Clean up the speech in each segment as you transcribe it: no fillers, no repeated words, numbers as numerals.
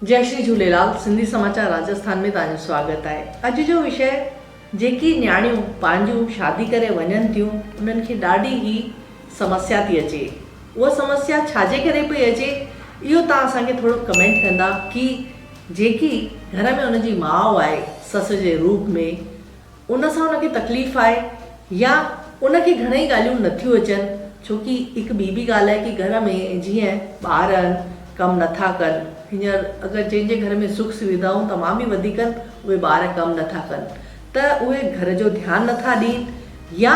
जय श्री झूलेलाल। सिंधी समाचार राजस्थान में तव्हांजो स्वागत आहे। अॼु जो विषय जेकी न्याणियूं पंहिंजूं शादी करे वञनि थियूं उन्हनि खे ॾाढी ई समस्या थी अचे। उहा समस्या छाजे करे पई अचे इहो तव्हां असांखे थोरो कमेंट कंदा कि जेकी घर में उनजी माउ आहे सस जे रूप में उन सां उनखे तकलीफ़ आहे या उनखे घणेई ॻाल्हियूं नथियूं अचनि। छोकी हिकु ॿी ॻाल्हि आहे कि घर में जीअं ॿार कमु नथा कनि, हींअर अगरि जंहिंजे घर में सुख सुविधाऊं तमामु ई वधीक आहिनि उहे ॿार कमु नथा कनि त उहे घर जो ध्यानु नथा ॾियनि या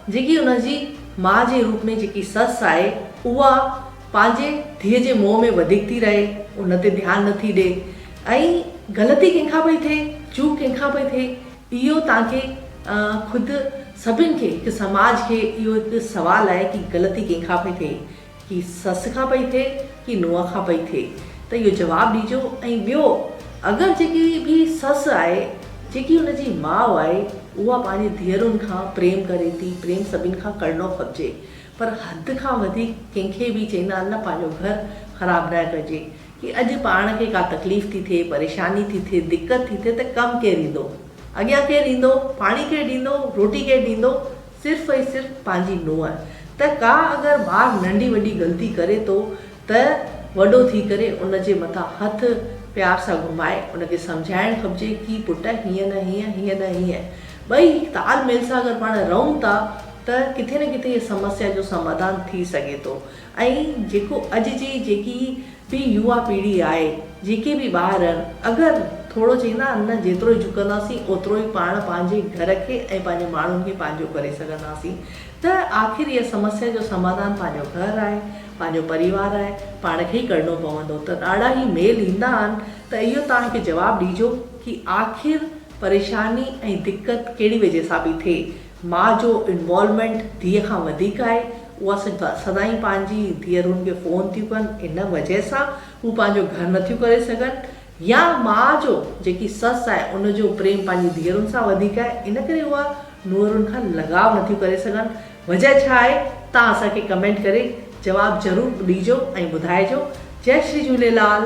जेकी उनजी माउ जे रूप में जेकी ससु आहे उहा पंहिंजे धीअ जे मोह में वधीक थी रहे, उन ते ध्यानु नथी ॾिए ऐं ग़लती कंहिंखां पई थिए, चूक कंहिंखां पई थिए, इहो तव्हांखे ख़ुदि सभिनि खे, हिकु समाज खे इहो हिकु सवालु आहे कि ग़लती कंहिंखां पई थिए, कि ससु खां पई थिए कि नुंहं खां पई थिए। त इहो जवाबु ॾिजो। ऐं ॿियो, अगरि जेकी बि ससु आहे, जेकी हुनजी माउ आहे, उहा पंहिंजी धीअरुनि खां प्रेम करे थी, प्रेम सभिनि खां करिणो खपिजे, पर हद खां वधीक कंहिंखे बि चवंदा आहिनि न पंहिंजो घर ख़राबु न कजे। कि अॼु पाण खे का तकलीफ़ थी थिए, परेशानी थी थिए, दिक़त थी थिए त कमु केरु ईंदो, अॻियां केरु ईंदो, पाणी केरु ॾींदो, रोटी केरु ॾींदो, सिर्फ़ु ऐं सिर्फ़ु पंहिंजी नुंहुं। त का अगरि ॿारु नंढी वॾी ग़लती करे थो त वॾो थी करे उनजे मथां हथु प्यार सां घुमाए उनखे सम्झाइणु खपिजे कि पुट हीअं न हीअं, हीअं न हीअं, ॿई ताल मेल सां अगरि पाण रहूं था त किथे न किथे इहा समस्या जो समाधान थी सघे थो। ऐं जेको अॼु जी जेकी बि युवा पीढ़ी आहे, जेके बि ॿार आहिनि, अगरि थोरो चवंदा आहिनि न जेतिरो ई झुकंदासीं ओतिरो ई पाण पंहिंजे घर खे ऐं पंहिंजे माण्हुनि खे पंहिंजो करे सघंदासीं। त आख़िर इहा समस्या जो समाधान पंहिंजो घरु आहे, पंहिंजो परिवार आहे, पाण खे ई करिणो पवंदो। त ॾाढा ई मेल ईंदा आहिनि। त इहो तव्हां हिकु जवाबु ॾिजो कि आख़िर परेशानी ऐं दिक़त कहिड़ी वजह सां बि थिए, माउ जो इन्वॉल्वमेंट धीअ खां वधीक आहे, उहा सदाईं पंहिंजी धीअरुनि खे फ़ोन थियूं कनि, इन वजह सां हू पंहिंजो घरु नथियूं करे सघनि, या माउ जो जेकी ससु आहे उनजो प्रेम पंहिंजी धीअरुनि सां वधीक आहे, इन करे उहा नुंहरुनि खां लगाव नथियूं करे सघनि। वजह छा आहे तव्हां असांखे कमेंट करे जवाबु ज़रूरु ॾिजो ऐं ॿुधाइजो। जय श्री झूलेलाल।